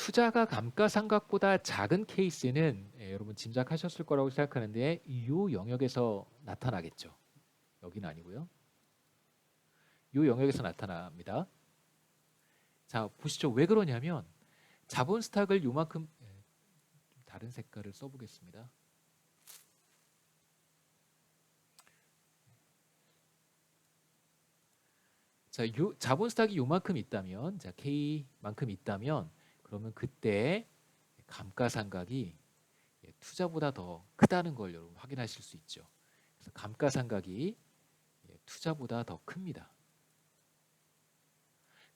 투자가 감가상각보다 작은 케이스는 여러분 짐작하셨을 거라고 생각하는데 이 영역에서 나타나겠죠. 여기는 아니고요. 이 영역에서 나타납니다. 자, 보시죠. 왜 그러냐면 자본 스탁을 요만큼 다른 색깔을 써보겠습니다. 자, 자본 스탁이 요만큼 있다면, 자 K만큼 있다면, 그러면 그때 감가상각이 투자보다 더 크다는 걸 여러분 확인하실 수 있죠. 그래서 감가상각이 투자보다 더 큽니다.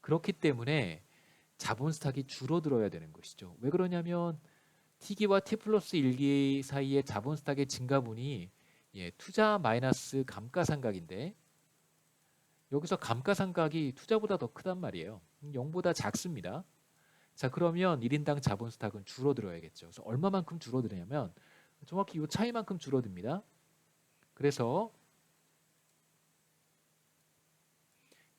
그렇기 때문에 자본 스탁이 줄어들어야 되는 것이죠. 왜 그러냐면 T기와 T 플러스 1기 사이의 자본 스탁의 증가분이 투자 마이너스 감가상각인데 여기서 감가상각이 투자보다 더 크단 말이에요. 0보다 작습니다. 자, 그러면 1인당 자본 스탁은 줄어들어야겠죠. 그래서 얼마만큼 줄어드냐면 정확히 이 차이만큼 줄어듭니다. 그래서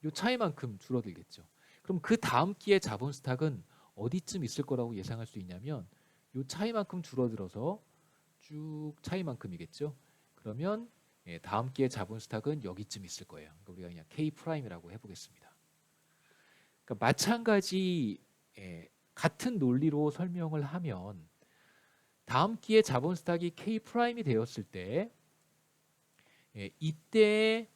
이 차이만큼 줄어들겠죠. 그럼 그 다음 기의 자본 스탁은 어디쯤 있을 거라고 예상할 수 있냐면 이 차이만큼 줄어들어서 쭉 차이만큼이겠죠. 그러면 다음 기의 자본 스탁은 여기쯤 있을 거예요. 그러니까 우리가 그냥 K 프라임이라고 해보겠습니다. 그러니까 마찬가지 같은 논리로 설명을 하면 다음 기의 자본 스탁이 K 프라임이 되었을 때 이때의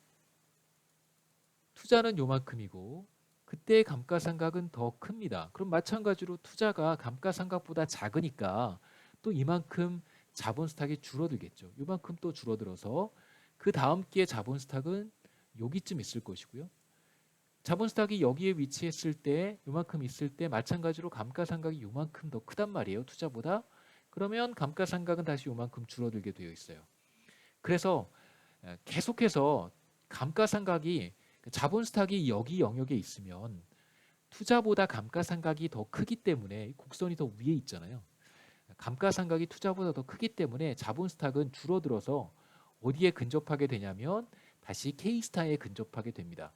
투자는 요만큼이고 그때의 감가상각은 더 큽니다. 그럼 마찬가지로 투자가 감가상각보다 작으니까 또 이만큼 자본 스탁이 줄어들겠죠. 요만큼 또 줄어들어서 그 다음 기의 자본 스탁은 여기쯤 있을 것이고요. 자본 스탁이 여기에 위치했을 때 요만큼 있을 때 마찬가지로 감가상각이 요만큼 더 크단 말이에요. 투자보다. 그러면 감가상각은 다시 요만큼 줄어들게 되어 있어요. 그래서 계속해서 감가상각이 자본 스탁이 여기 영역에 있으면 투자보다 감가상각이 더 크기 때문에 곡선이 더 위에 있잖아요. 감가상각이 투자보다 더 크기 때문에 자본 스탁은 줄어들어서 어디에 근접하게 되냐면 다시 K스타에 근접하게 됩니다.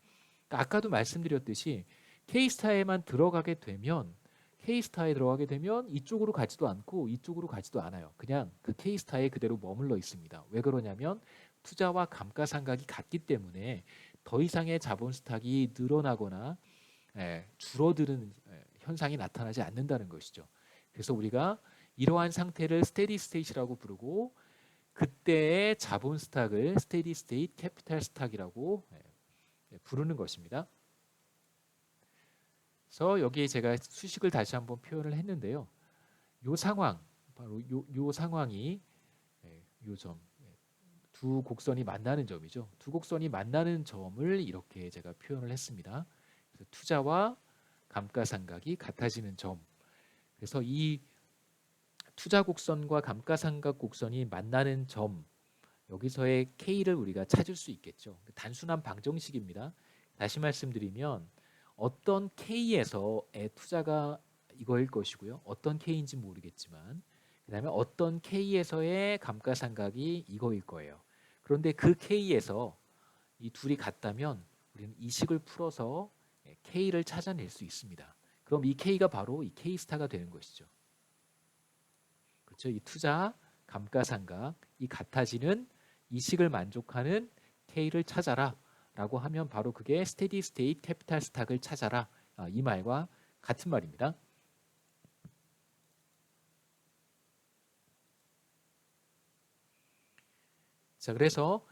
그러니까 아까도 말씀드렸듯이 K스타에만 들어가게 되면 K스타에 들어가게 되면 이쪽으로 가지도 않고 이쪽으로 가지도 않아요. 그냥 그 K스타에 그대로 머물러 있습니다. 왜 그러냐면 투자와 감가상각이 같기 때문에 더 이상의 자본 스탁이 늘어나거나 줄어드는 현상이 나타나지 않는다는 것이죠. 그래서 우리가 이러한 상태를 스테디 스테이트라고 부르고 그때의 자본 스탁을 스테디 스테이트 캐피탈 스탁이라고 부르는 것입니다. 그래서 여기에 제가 수식을 다시 한번 표현을 했는데요. 요 상황, 바로 요 상황이 요 점, 두 곡선이 만나는 점이죠. 두 곡선이 만나는 점을 이렇게 제가 표현을 했습니다. 그래서 투자와 감가상각이 같아지는 점. 그래서 이 투자 곡선과 감가상각 곡선이 만나는 점, 여기서의 K를 우리가 찾을 수 있겠죠. 단순한 방정식입니다. 다시 말씀드리면 어떤 K에서의 투자가 이거일 것이고요. 어떤 K인지 모르겠지만 그 다음에 어떤 K에서의 감가상각이 이거일 거예요. 그런데 그 K에서 이 둘이 같다면 우리는 이 식을 풀어서 K를 찾아낼 수 있습니다. 그럼 이 K가 바로 이 K스타가 되는 것이죠. 그렇죠? 이 투자, 감가상각, 이 같아지는 이 식을 만족하는 K를 찾아라 라고 하면 바로 그게 스테디 스테이트 캐피탈 스탁을 찾아라 이 말과 같은 말입니다. 자, 그래서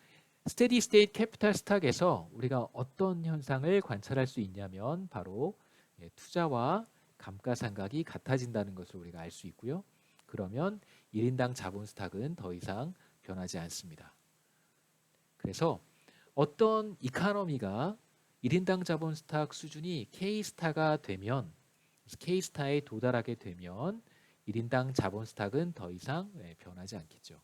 스테디 스테이트 캐피탈 스탁에서 우리가 어떤 현상을 관찰할 수 있냐면 바로 투자와 감가상각이 같아진다는 것을 우리가 알 수 있고요. 그러면 1인당 자본 스탁은 더 이상 변하지 않습니다. 그래서 어떤 이카노미가 1인당 자본 스탁 수준이 K스타가 되면 K스타에 도달하게 되면 1인당 자본 스탁은 더 이상 변하지 않겠죠.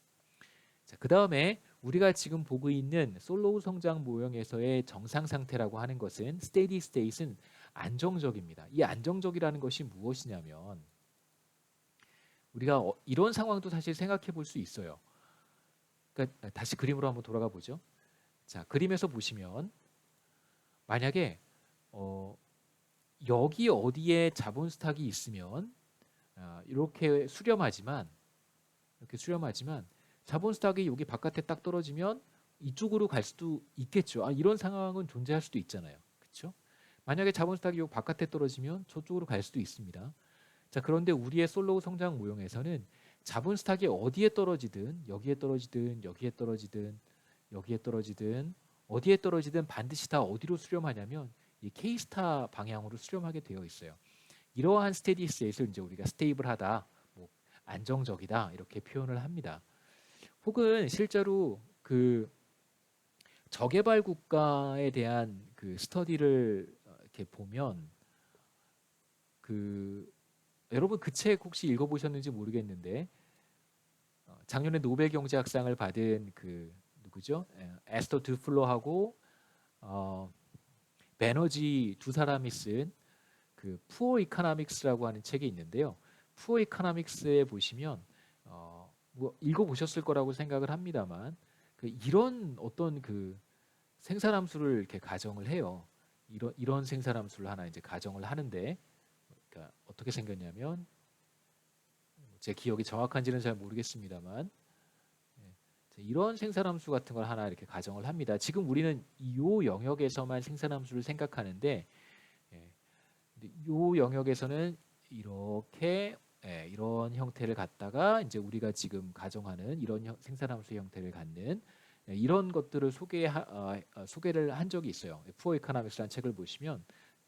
자, 그 다음에 우리가 지금 보고 있는 솔로우 성장 모형에서의 정상 상태라고 하는 것은 스테디 스테이트는 안정적입니다. 이 안정적이라는 것이 무엇이냐면 우리가 이런 상황도 사실 생각해 볼 수 있어요. 그러니까 다시 그림으로 한번 돌아가 보죠. 자, 그림에서 보시면 만약에 여기 어디에 자본 스탁이 있으면 이렇게 수렴하지만 자본 스탁이 여기 바깥에 딱 떨어지면 이쪽으로 갈 수도 있겠죠. 이런 상황은 존재할 수도 있잖아요. 그렇죠? 만약에 자본 스탁이 여기 바깥에 떨어지면 저쪽으로 갈 수도 있습니다. 자, 그런데 우리의 솔로우 성장 모형에서는 자본 스탁이 어디에 떨어지든 여기에 떨어지든 여기에 떨어지든 여기에 떨어지든 어디에 떨어지든 반드시 다 어디로 수렴하냐면 이 K스타 방향으로 수렴하게 되어 있어요. 이러한 스테디 스테이트를 이제 우리가 스테이블하다, 뭐 안정적이다 이렇게 표현을 합니다. 혹은 실제로 그 저개발 국가에 대한 그 스터디를 이렇게 보면 그 여러분 그 책 혹시 읽어보셨는지 모르겠는데 작년에 노벨 경제학상을 받은 그 누구죠? 에스터 듀플로하고 베너지 두 사람이 쓴 그 푸어 이코노믹스라고 하는 책이 있는데요. 푸어 이코노믹스에 보시면 뭐 읽어보셨을 거라고 생각을 합니다만 이런 어떤 그 생산함수를 이렇게 가정을 해요. 이런 생산함수를 하나 이제 가정을 하는데, 그러니까 어떻게 생겼냐면 제 기억이 정확한지는 잘 모르겠습니다만 이런 생산함수 같은 걸 하나 이렇게 가정을 합니다. 지금 우리는 이 영역에서만 생산함수를 생각하는데 이 영역에서는 이렇게 이런 형태를 갖다가 이제 우리가 지금 가정하는 이런 생산함수 형태를 갖는 이런 것들을 소개를 한 적이 있어요. 푸어 이코노믹스라는 책을 보시면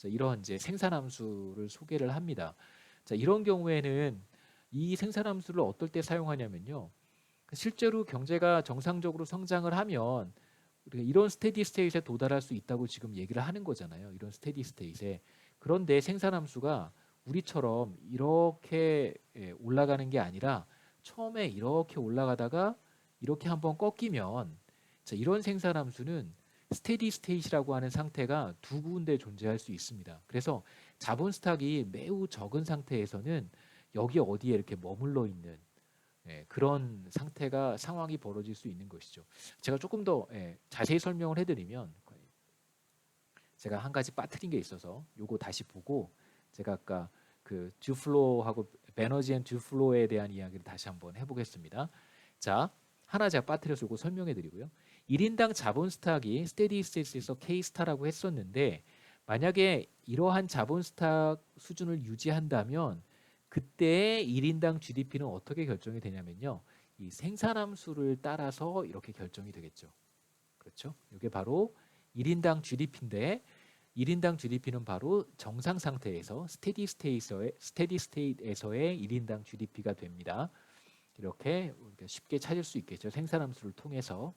이런 이제 생산함수를 소개를 합니다. 자, 이런 경우에는 이 생산함수를 어떨 때 사용하냐면요. 실제로 경제가 정상적으로 성장을 하면 우리가 이런 스테디 스테이트에 도달할 수 있다고 지금 얘기를 하는 거잖아요. 이런 스테디 스테이트에. 그런데 생산함수가 우리처럼 이렇게 올라가는 게 아니라 처음에 이렇게 올라가다가 이렇게 한번 꺾이면 이런 생산함수는 스테디 스테이트라고 하는 상태가 두 군데 존재할 수 있습니다. 그래서 자본 스탁이 매우 적은 상태에서는 여기 어디에 이렇게 머물러 있는 그런 상황이 벌어질 수 있는 것이죠. 제가 조금 더 자세히 설명을 해드리면 제가 한 가지 빠뜨린 게 있어서 요거 다시 보고 제가 아까 그 듀플로하고 베너지 앤 듀플로에 대한 이야기를 다시 한번 해보겠습니다. 자, 하나 제가 빠뜨려서 요거 설명해 드리고요. 1인당 자본 스탁이 스테디 스테이트에서 K스타라고 했었는데 만약에 이러한 자본 스탁 수준을 유지한다면 그때 1인당 GDP는 어떻게 결정이 되냐면요. 이 생산함수를 따라서 이렇게 결정이 되겠죠. 그렇죠? 이게 바로 1인당 GDP인데 1인당 GDP는 바로 정상 상태에서 스테디 스테이트에서의 1인당 GDP가 됩니다. 이렇게 쉽게 찾을 수 있겠죠. 생산함수를 통해서.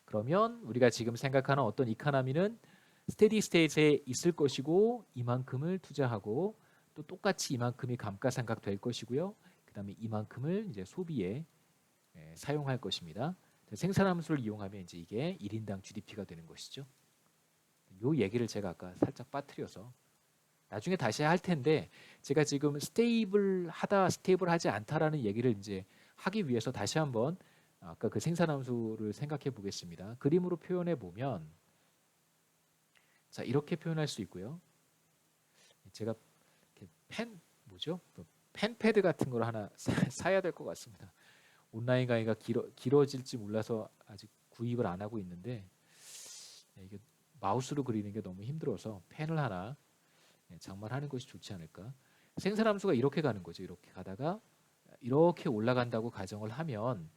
그러면 우리가 지금 생각하는 어떤 이코노미는 스테디 스테이트에 있을 것이고 이만큼을 투자하고 또 똑같이 이만큼이 감가상각 될 것이고요. 그다음에 이만큼을 이제 소비에 사용할 것입니다. 생산함수를 이용하면 이제 이게 1인당 GDP가 되는 것이죠. 요 얘기를 제가 아까 살짝 빠뜨려서 나중에 다시 할 텐데 제가 지금 스테이블하다, 스테이블하지 않다라는 얘기를 이제 하기 위해서 다시 한번 아까 그 생산함수를 생각해 보겠습니다. 그림으로 표현해 보면 자 이렇게 표현할 수 있고요. 제가 뭐죠? 펜패드 같은 걸 하나 사야 될 것 같습니다. 온라인 강의가 길어질지 몰라서 아직 구입을 안 하고 있는데 이게 마우스로 그리는 게 너무 힘들어서 펜을 하나 장만하는 것이 좋지 않을까. 생산함수가 이렇게 가는 거죠. 이렇게 가다가 이렇게 올라간다고 가정을 하면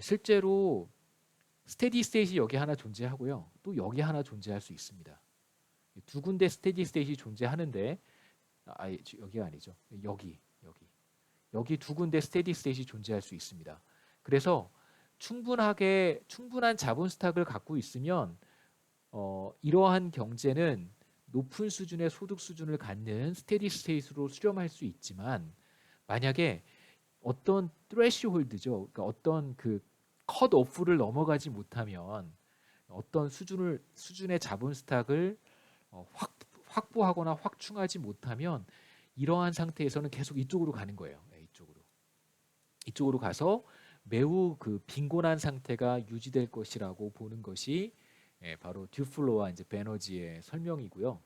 실제로 스테디 스테이트 여기 하나 존재하고요. 또 여기 하나 존재할 수 있습니다. 두 군데 스테디 스테이트 존재하는데 여기가 아니죠. 여기 두 군데 스테디 스테이트 존재할 수 있습니다. 그래서 충분한 자본 스탁을 갖고 있으면 이러한 경제는 높은 수준의 소득 수준을 갖는 스테디 스테이트로 수렴할 수 있지만 만약에 어떤 트레시홀드죠. 그러니까 어떤 그 컷 오프를 넘어가지 못하면 어떤 수준의 자본 스탁을 확보하거나 확충하지 못하면 이러한 상태에서는 계속 이쪽으로 가는 거예요. 이쪽으로 가서 매우 그 빈곤한 상태가 유지될 것이라고 보는 것이 바로 듀플로와 이제 베너지의 설명이고요.